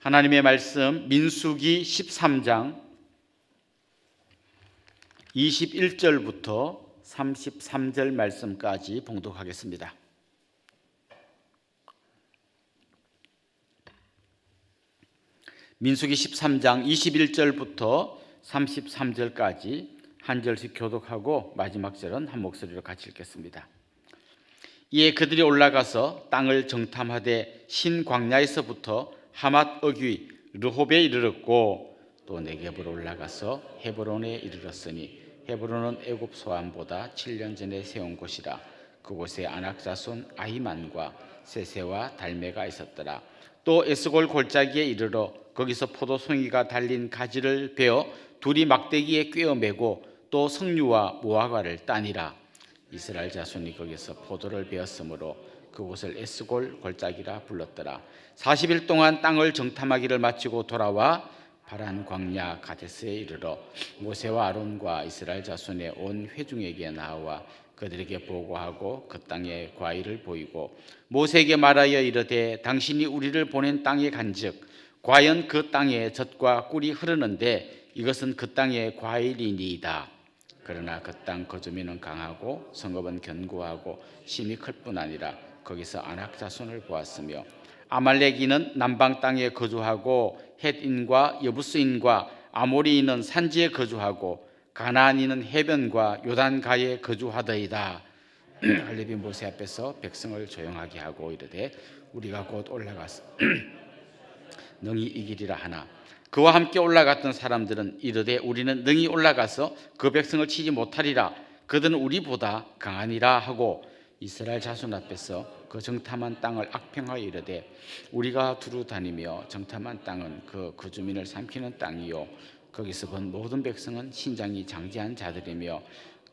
하나님의 말씀 민수기 13장 21절부터 33절 말씀까지 봉독하겠습니다. 민수기 13장 21절부터 33절까지 한 절씩 교독하고 마지막 절은 한 목소리로 같이 읽겠습니다. 이에 그들이 올라가서 땅을 정탐하되 신광야에서부터 하맛 어귀 르홉에 이르렀고 또 네겝으로 올라가서 헤브론에 이르렀으니 헤브론은 애굽 소안보다 7년 전에 세운 곳이라. 그곳에 아낙 자손 아히만과 세세와 달메가 있었더라. 또 에스골 골짜기에 이르러 거기서 포도송이가 달린 가지를 베어 둘이 막대기에 꿰어 매고 또 석류와 무화과를 따니라. 이스라엘 자손이 거기서 포도를 베었으므로 그곳을 에스골 골짜기라 불렀더라. 40일 동안 땅을 정탐하기를 마치고 돌아와 바란 광야 가데스에 이르러 모세와 아론과 이스라엘 자손의 온 회중에게 나와 그들에게 보고하고 그 땅의 과일을 보이고 모세에게 말하여 이르되 당신이 우리를 보낸 땅에 간즉 과연 그 땅에 젖과 꿀이 흐르는데 이것은 그 땅의 과일이니이다. 그러나 그 땅 거주민은 강하고 성읍은 견고하고 심이 클 뿐 아니라 거기서 아낙 자손을 보았으며 아말렉인은 남방 땅에 거주하고 헷인과 여부스인과 아모리인은 산지에 거주하고 가나안인은 해변과 요단가에 거주하더이다. 할례비 모세 앞에서 백성을 조용하게 하고 이르되 우리가 곧 올라가서 능히 이기리라 하나 그와 함께 올라갔던 사람들은 이르되 우리는 능히 올라가서 그 백성을 치지 못하리라. 그들은 우리보다 강하니라 하고 이스라엘 자손 앞에서 그 정탐한 땅을 악평하여 이르되 우리가 두루 다니며 정탐한 땅은 그 주민을 삼키는 땅이요 거기서 본 모든 백성은 신장이 장대한 자들이며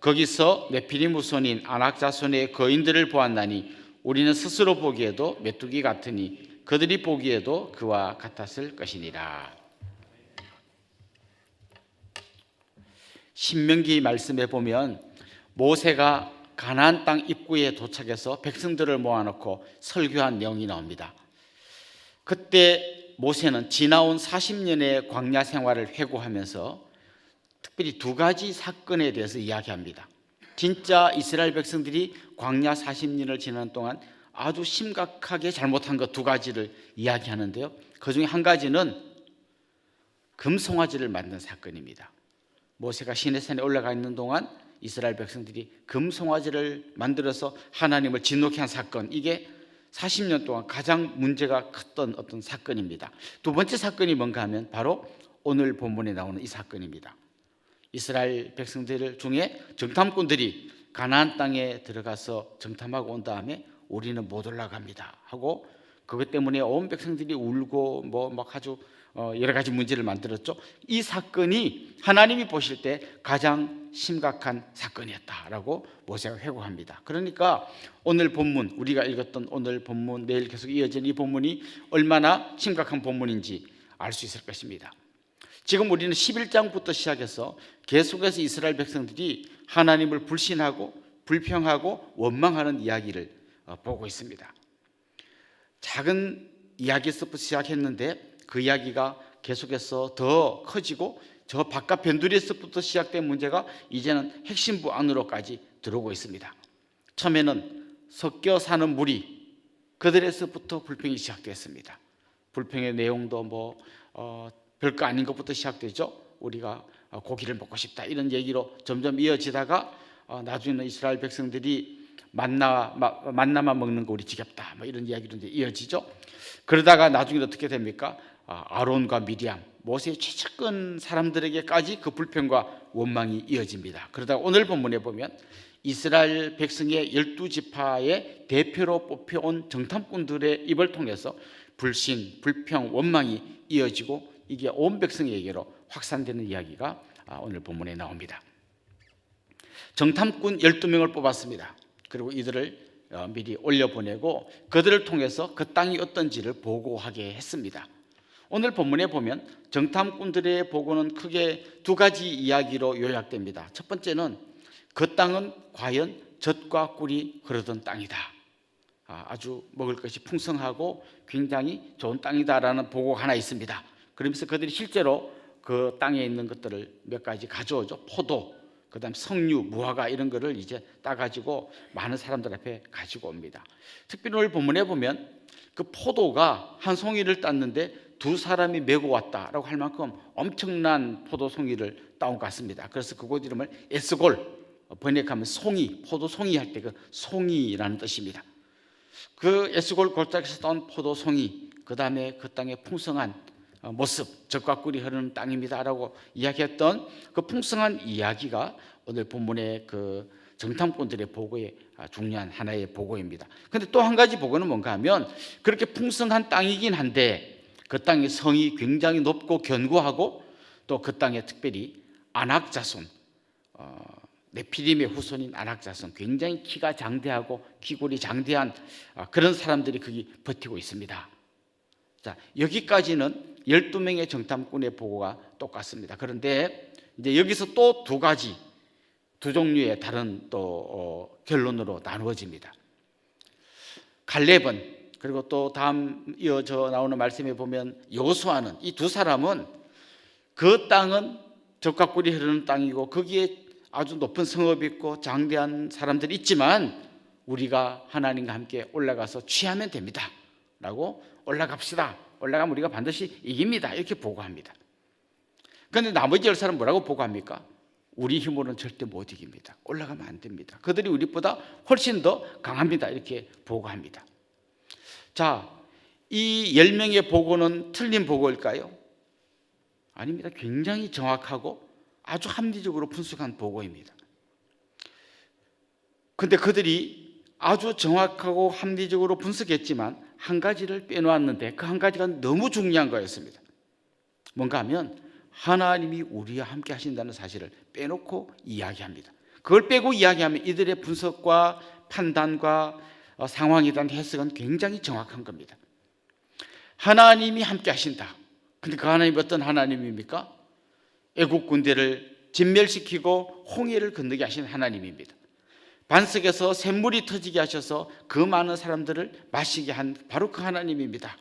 거기서 네피림 후손인 아낙 자손의 거인들을 보았나니 우리는 스스로 보기에도 메뚜기 같으니 그들이 보기에도 그와 같았을 것이니라. 신명기 말씀에 보면 모세가 가나안 땅 입구에 도착해서 백성들을 모아놓고 설교한 내용이 나옵니다. 그때 모세는 지나온 40년의 광야 생활을 회고하면서 특별히 두 가지 사건에 대해서 이야기합니다. 진짜 이스라엘 백성들이 광야 40년을 지나는 동안 아주 심각하게 잘못한 것 두 가지를 이야기하는데요. 그 중에 한 가지는 금송아지를 만든 사건입니다. 모세가 시내산에 올라가 있는 동안 이스라엘 백성들이 금송아지를 만들어서 하나님을 진노케 한 사건, 이게 40년 동안 가장 문제가 컸던 어떤 사건입니다. 두 번째 사건이 뭔가 하면 바로 오늘 본문에 나오는 이 사건입니다. 이스라엘 백성들 중에 정탐꾼들이 가나안 땅에 들어가서 정탐하고 온 다음에 우리는 못 올라갑니다 하고 그것 때문에 온 백성들이 울고 막 아주 여러 가지 문제를 만들었죠. 이 사건이 하나님이 보실 때 가장 심각한 사건이었다라고 모세가 회고합니다. 그러니까 오늘 본문, 우리가 읽었던 오늘 본문, 내일 계속 이어지는 이 본문이 얼마나 심각한 본문인지 알 수 있을 것입니다. 지금 우리는 11장부터 시작해서 계속해서 이스라엘 백성들이 하나님을 불신하고 불평하고 원망하는 이야기를 보고 있습니다. 작은 이야기에서부터 시작했는데 그 이야기가 계속해서 더 커지고 저 바깥 변두리에서부터 시작된 문제가 이제는 핵심부 안으로까지 들어오고 있습니다. 처음에는 섞여 사는 무리, 그들에서부터 불평이 시작됐습니다. 불평의 내용도 별거 아닌 것부터 시작되죠. 우리가 고기를 먹고 싶다 이런 얘기로 점점 이어지다가 나중에는 이스라엘 백성들이 만나만 먹는 거 우리 지겹다 이런 이야기로 이제 이어지죠. 그러다가 나중에 어떻게 됩니까? 아론과 미리암, 모세의 최측근 사람들에게까지 그 불평과 원망이 이어집니다. 그러다가 오늘 본문에 보면 이스라엘 백성의 12지파의 대표로 뽑혀온 정탐꾼들의 입을 통해서 불신, 불평, 원망이 이어지고 이게 온 백성에게로 확산되는 이야기가 오늘 본문에 나옵니다. 정탐꾼 12명을 뽑았습니다. 그리고 이들을 미리 올려보내고 그들을 통해서 그 땅이 어떤지를 보고하게 했습니다. 오늘 본문에 보면 정탐꾼들의 보고는 크게 두 가지 이야기로 요약됩니다. 첫 번째는 그 땅은 과연 젖과 꿀이 흐르던 땅이다. 아주 먹을 것이 풍성하고 굉장히 좋은 땅이다라는 보고가 하나 있습니다. 그러면서 그들이 실제로 그 땅에 있는 것들을 몇 가지 가져오죠. 포도, 그다음 석류, 무화과 이런 거를 이제 따가지고 많은 사람들 앞에 가지고 옵니다. 특별히 오늘 본문에 보면 그 포도가 한 송이를 땄는데 두 사람이 메고 왔다라고 할 만큼 엄청난 포도송이를 따온 것 같습니다. 그래서 그곳 이름을 에스골, 번역하면 송이, 포도송이 할 때 그 송이라는 뜻입니다. 그 에스골 골짜기에서 따온 포도송이, 그 다음에 그 땅의 풍성한 모습, 젖과 꿀이 흐르는 땅입니다라고 이야기했던 그 풍성한 이야기가 오늘 본문의 그 정탐꾼들의 보고의 중요한 하나의 보고입니다. 그런데 또 한 가지 보고는 뭔가 하면 그렇게 풍성한 땅이긴 한데 그 땅의 성이 굉장히 높고 견고하고 또 그 땅에 특별히 아낙자손, 네피림의 후손인 아낙자손, 굉장히 키가 장대하고 귀골이 장대한 그런 사람들이 거기 버티고 있습니다. 자, 여기까지는 12명의 정탐꾼의 보고가 똑같습니다. 그런데 이제 여기서 또 두 가지, 두 종류의 다른 또 결론으로 나누어집니다. 갈렙은, 그리고 또 다음 이어져 나오는 말씀에 보면 여호수아는, 이 두 사람은 그 땅은 젖과 꿀이 흐르는 땅이고 거기에 아주 높은 성읍이 있고 장대한 사람들이 있지만 우리가 하나님과 함께 올라가서 취하면 됩니다 라고, 올라갑시다, 올라가면 우리가 반드시 이깁니다, 이렇게 보고합니다. 그런데 나머지 10사람은 뭐라고 보고합니까? 우리 힘으로는 절대 못 이깁니다, 올라가면 안 됩니다, 그들이 우리보다 훨씬 더 강합니다, 이렇게 보고합니다. 자, 이 10명의 보고는 틀린 보고일까요? 아닙니다. 굉장히 정확하고 아주 합리적으로 분석한 보고입니다. 그런데 그들이 아주 정확하고 합리적으로 분석했지만 한 가지를 빼놓았는데 그 한 가지가 너무 중요한 거였습니다. 뭔가 하면 하나님이 우리와 함께 하신다는 사실을 빼놓고 이야기합니다. 그걸 빼고 이야기하면 이들의 분석과 판단과 상황에 대한 해석은 굉장히 정확한 겁니다. 하나님이 함께 하신다. 근데 그 하나님이 어떤 하나님입니까? 애국 군대를 진멸시키고 홍해를 건너게 하신 하나님입니다. 반석에서 샘물이 터지게 하셔서 그 많은 사람들을 마시게 한 바로 그 하나님입니다.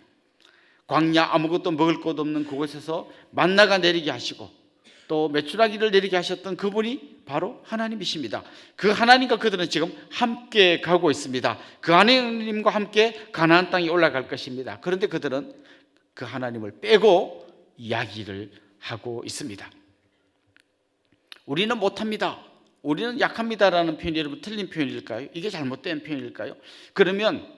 광야 아무것도 먹을 것 없는 그곳에서 만나가 내리게 하시고 또 메추라기를 내리게 하셨던 그분이 바로 하나님이십니다. 그 하나님과 그들은 지금 함께 가고 있습니다. 그 하나님과 함께 가나안 땅에 올라갈 것입니다. 그런데 그들은 그 하나님을 빼고 이야기를 하고 있습니다. 우리는 못합니다, 우리는 약합니다라는 표현이 여러분 틀린 표현일까요? 이게 잘못된 표현일까요? 그러면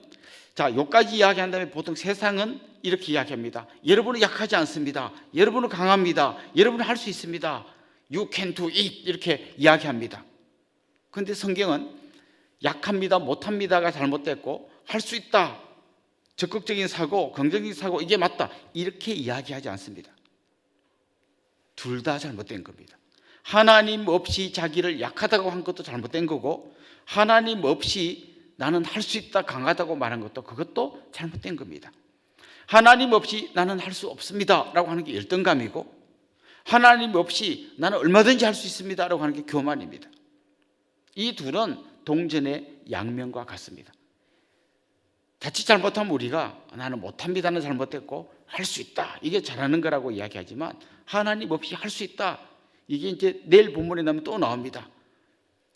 자, 여기까지 이야기한 다음에 보통 세상은 이렇게 이야기합니다. 여러분은 약하지 않습니다, 여러분은 강합니다, 여러분은 할 수 있습니다, You can do it, 이렇게 이야기합니다. 그런데 성경은 약합니다, 못합니다가 잘못됐고 할 수 있다, 적극적인 사고, 긍정적인 사고, 이게 맞다, 이렇게 이야기하지 않습니다. 둘 다 잘못된 겁니다. 하나님 없이 자기를 약하다고 한 것도 잘못된 거고 하나님 없이 나는 할 수 있다, 강하다고 말한 것도 그것도 잘못된 겁니다. 하나님 없이 나는 할 수 없습니다 라고 하는 게 열등감이고 하나님 없이 나는 얼마든지 할 수 있습니다 라고 하는 게 교만입니다. 이 둘은 동전의 양면과 같습니다. 자칫 잘못하면 우리가 나는 못합니다는 잘못됐고 할 수 있다, 이게 잘하는 거라고 이야기하지만 하나님 없이 할 수 있다, 이게 이제 내일 본문에 나오면 또 나옵니다.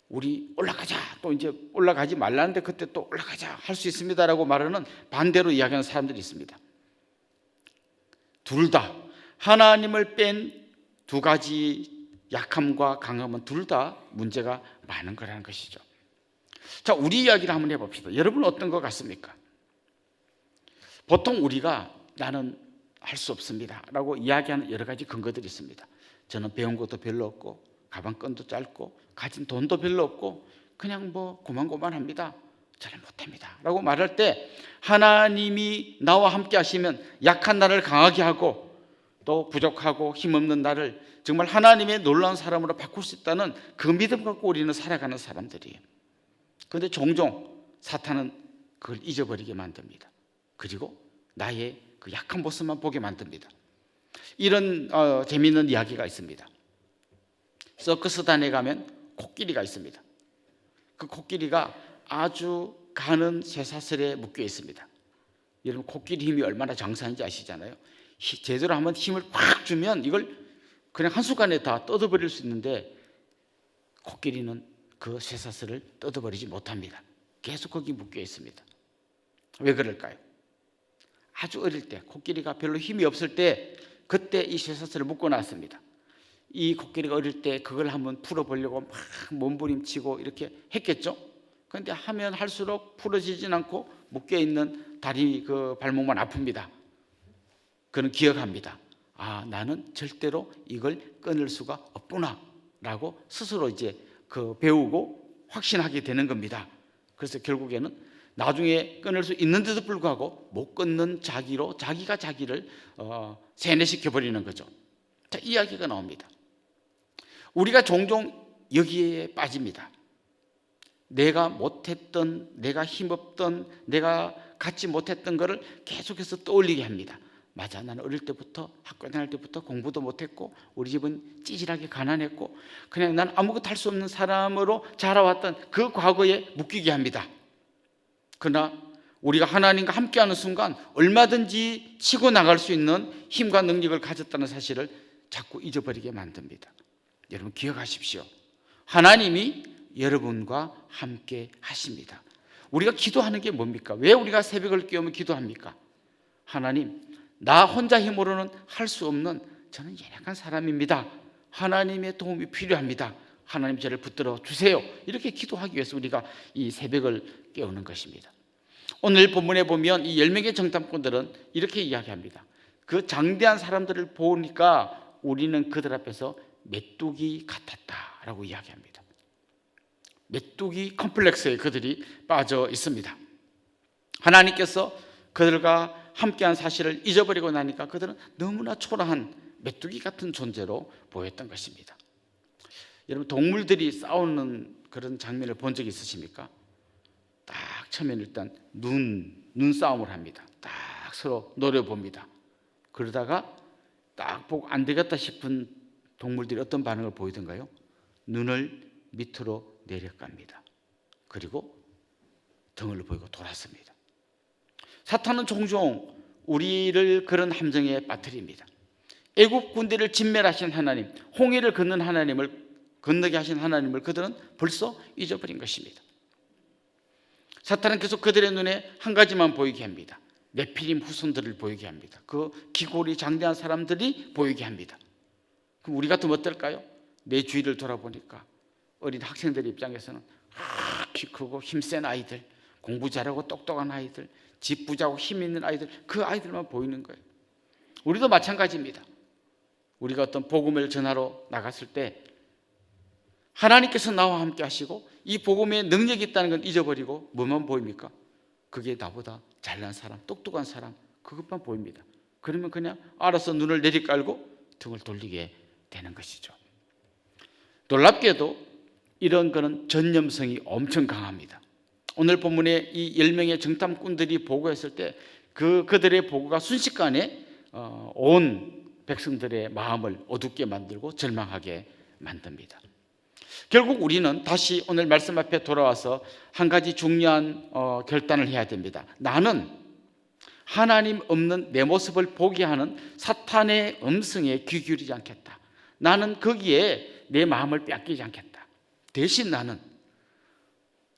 우리 올라가자, 또 이제 올라가지 말라는데 그때 또 올라가자, 할 수 있습니다라고 말하는 반대로 이야기하는 사람들이 있습니다. 둘 다 하나님을 뺀 두 가지 약함과 강함은 둘 다 문제가 많은 거라는 것이죠. 자, 우리 이야기를 한번 해봅시다. 여러분은 어떤 것 같습니까? 보통 우리가 나는 할 수 없습니다 라고 이야기하는 여러 가지 근거들이 있습니다. 저는 배운 것도 별로 없고 가방끈도 짧고 가진 돈도 별로 없고 그냥 뭐 고만고만합니다, 저는 못합니다 라고 말할 때 하나님이 나와 함께 하시면 약한 나를 강하게 하고 또 부족하고 힘없는 나를 정말 하나님의 놀라운 사람으로 바꿀 수 있다는 그 믿음 갖고 우리는 살아가는 사람들이에요. 그런데 종종 사탄은 그걸 잊어버리게 만듭니다. 그리고 나의 그 약한 모습만 보게 만듭니다. 이런 재미있는 이야기가 있습니다. 서커스단에 가면 코끼리가 있습니다. 그 코끼리가 아주 가는 쇠사슬에 묶여 있습니다. 여러분 코끼리 힘이 얼마나 장사인지 아시잖아요. 제대로 한번 힘을 확 주면 이걸 그냥 한순간에 다 뜯어버릴 수 있는데 코끼리는 그 쇠사슬을 뜯어버리지 못합니다. 계속 거기 묶여 있습니다. 왜 그럴까요? 아주 어릴 때 코끼리가 별로 힘이 없을 때 그때 이 쇠사슬을 묶어놨습니다. 이 코끼리가 어릴 때 그걸 한번 풀어보려고 막 몸부림치고 이렇게 했겠죠. 그런데 하면 할수록 풀어지진 않고 묶여있는 다리 그 발목만 아픕니다. 그는 기억합니다. 아, 나는 절대로 이걸 끊을 수가 없구나 라고 스스로 이제 그 배우고 확신하게 되는 겁니다. 그래서 결국에는 나중에 끊을 수 있는데도 불구하고 못 끊는 자기로 자기가 자기를 세뇌시켜 버리는 거죠. 자, 이야기가 나옵니다. 우리가 종종 여기에 빠집니다. 내가 못했던, 내가 힘없던, 내가 갖지 못했던 것을 계속해서 떠올리게 합니다. 맞아, 나는 어릴 때부터 학교 다닐 때부터 공부도 못했고 우리 집은 찌질하게 가난했고 그냥 난 아무것도 할 수 없는 사람으로 자라왔던 그 과거에 묶이게 합니다. 그러나 우리가 하나님과 함께하는 순간 얼마든지 치고 나갈 수 있는 힘과 능력을 가졌다는 사실을 자꾸 잊어버리게 만듭니다. 여러분 기억하십시오. 하나님이 여러분과 함께 하십니다. 우리가 기도하는 게 뭡니까? 왜 우리가 새벽을 깨우며 기도합니까? 하나님, 나 혼자 힘으로는 할 수 없는 저는 연약한 사람입니다. 하나님의 도움이 필요합니다. 하나님 저를 붙들어 주세요. 이렇게 기도하기 위해서 우리가 이 새벽을 깨우는 것입니다. 오늘 본문에 보면 이 10명의 정탐꾼들은 이렇게 이야기합니다. 그 장대한 사람들을 보니까 우리는 그들 앞에서 메뚜기 같았다라고 이야기합니다. 메뚜기 컴플렉스에 그들이 빠져 있습니다. 하나님께서 그들과 함께한 사실을 잊어버리고 나니까 그들은 너무나 초라한 메뚜기 같은 존재로 보였던 것입니다. 여러분 동물들이 싸우는 그런 장면을 본 적이 있으십니까? 딱 처음에는 일단 눈싸움을 합니다. 딱 서로 노려봅니다. 그러다가 딱 보고 안 되겠다 싶은 동물들이 어떤 반응을 보이던가요? 눈을 밑으로 내려갑니다. 그리고 등을 보이고 돌았습니다. 사탄은 종종 우리를 그런 함정에 빠뜨립니다. 애국 군대를 진멸하신 하나님, 홍해를 건너게 하신 하나님을 그들은 벌써 잊어버린 것입니다. 사탄은 계속 그들의 눈에 한 가지만 보이게 합니다. 네피림 후손들을 보이게 합니다. 그 기골이 장대한 사람들이 보이게 합니다. 그럼 우리 같으면 어떨까요? 내 주위를 돌아보니까 어린 학생들 입장에서는 키 크고 힘센 아이들, 공부 잘하고 똑똑한 아이들, 집 부자고 힘 있는 아이들, 그 아이들만 보이는 거예요. 우리도 마찬가지입니다. 우리가 어떤 복음을 전하러 나갔을 때 하나님께서 나와 함께 하시고 이 복음에 능력이 있다는 건 잊어버리고 뭐만 보입니까? 그게 나보다 잘난 사람, 똑똑한 사람, 그것만 보입니다. 그러면 그냥 알아서 눈을 내리깔고 등을 돌리게 되는 것이죠. 놀랍게도 이런 거는 전념성이 엄청 강합니다. 오늘 본문에 이 10명의 정탐꾼들이 보고했을 때 그들의 보고가 순식간에 온 백성들의 마음을 어둡게 만들고 절망하게 만듭니다. 결국 우리는 다시 오늘 말씀 앞에 돌아와서 한 가지 중요한 결단을 해야 됩니다. 나는 하나님 없는 내 모습을 보게 하는 사탄의 음성에 귀 기울이지 않겠다. 나는 거기에 내 마음을 뺏기지 않겠다. 대신 나는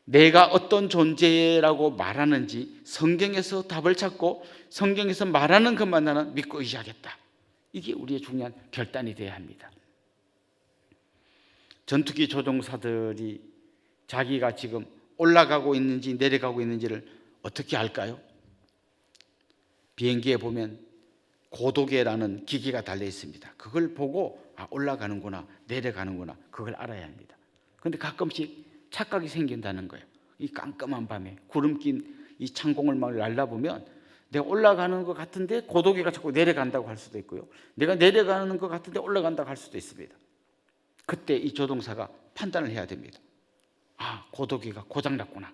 내가 어떤 존재라고 말하는지 성경에서 답을 찾고 성경에서 말하는 것만 나는 믿고 의지하겠다. 이게 우리의 중요한 결단이 되어야 합니다. 전투기 조종사들이 자기가 지금 올라가고 있는지 내려가고 있는지를 어떻게 알까요? 비행기에 보면 고도계라는 기기가 달려 있습니다. 그걸 보고 올라가는구나 내려가는구나 그걸 알아야 합니다. 그런데 가끔씩 착각이 생긴다는 거예요. 이 깜깜한 밤에 구름 낀 이 창공을 막 날라보면 내가 올라가는 것 같은데 고도계가 자꾸 내려간다고 할 수도 있고요. 내가 내려가는 것 같은데 올라간다고 할 수도 있습니다. 그때 이 조종사가 판단을 해야 됩니다. 고도계가 고장났구나.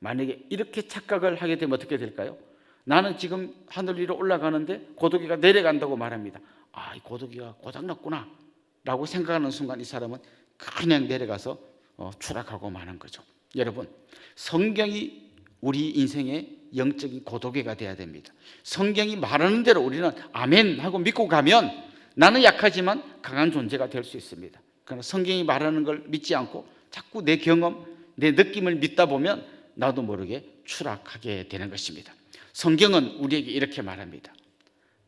만약에 이렇게 착각을 하게 되면 어떻게 될까요? 나는 지금 하늘 위로 올라가는데 고도계가 내려간다고 말합니다. 이 고도계가 고장났구나 라고 생각하는 순간 이 사람은 그냥 내려가서 추락하고 마는 거죠. 여러분, 성경이 우리 인생의 영적인 고도계가 되어야 됩니다. 성경이 말하는 대로 우리는 아멘 하고 믿고 가면 나는 약하지만 강한 존재가 될 수 있습니다. 그러나 성경이 말하는 걸 믿지 않고 자꾸 내 경험, 내 느낌을 믿다 보면 나도 모르게 추락하게 되는 것입니다. 성경은 우리에게 이렇게 말합니다.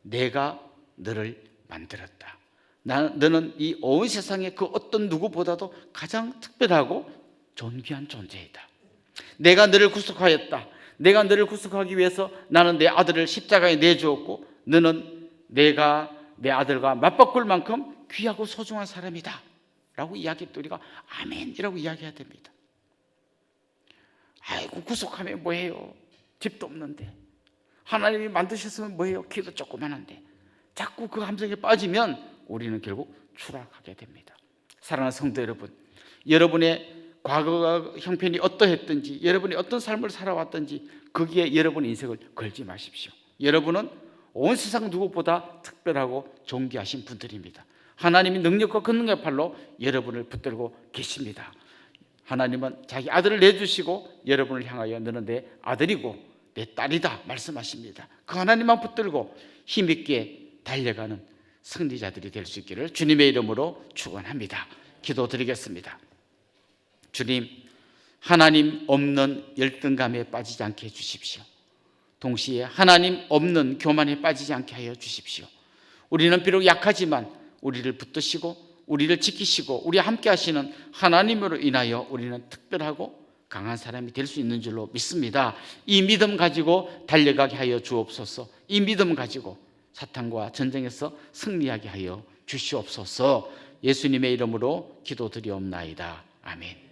내가 너를 만들었다. 너는 이 온 세상의 그 어떤 누구보다도 가장 특별하고 존귀한 존재이다. 내가 너를 구속하였다. 내가 너를 구속하기 위해서 나는 내 아들을 십자가에 내주었고 너는 내가 내 아들과 맞바꿀 만큼 귀하고 소중한 사람이다 라고 이야기할 때 우리가 아멘이라고 이야기해야 됩니다. 아이고, 구속하면 뭐해요? 집도 없는데. 하나님이 만드셨으면 뭐해요? 키도 조그만한데. 자꾸 그 함정에 빠지면 우리는 결국 추락하게 됩니다. 사랑하는 성도 여러분, 여러분의 과거 형편이 어떠했든지, 여러분이 어떤 삶을 살아왔든지 거기에 여러분의 인생을 걸지 마십시오. 여러분은 온 세상 누구보다 특별하고 존귀하신 분들입니다. 하나님이 능력과 권능의 팔로 여러분을 붙들고 계십니다. 하나님은 자기 아들을 내주시고 여러분을 향하여 너는 내 아들이고 내 딸이다 말씀하십니다. 그 하나님만 붙들고 힘있게 달려가는 승리자들이 될 수 있기를 주님의 이름으로 축원합니다. 기도드리겠습니다. 주님, 하나님 없는 열등감에 빠지지 않게 해주십시오. 동시에 하나님 없는 교만에 빠지지 않게 하여 주십시오. 우리는 비록 약하지만 우리를 붙드시고 우리를 지키시고 우리와 함께 하시는 하나님으로 인하여 우리는 특별하고 강한 사람이 될 수 있는 줄로 믿습니다. 이 믿음 가지고 달려가게 하여 주옵소서. 이 믿음 가지고 사탄과 전쟁에서 승리하게 하여 주시옵소서. 예수님의 이름으로 기도드리옵나이다. 아멘.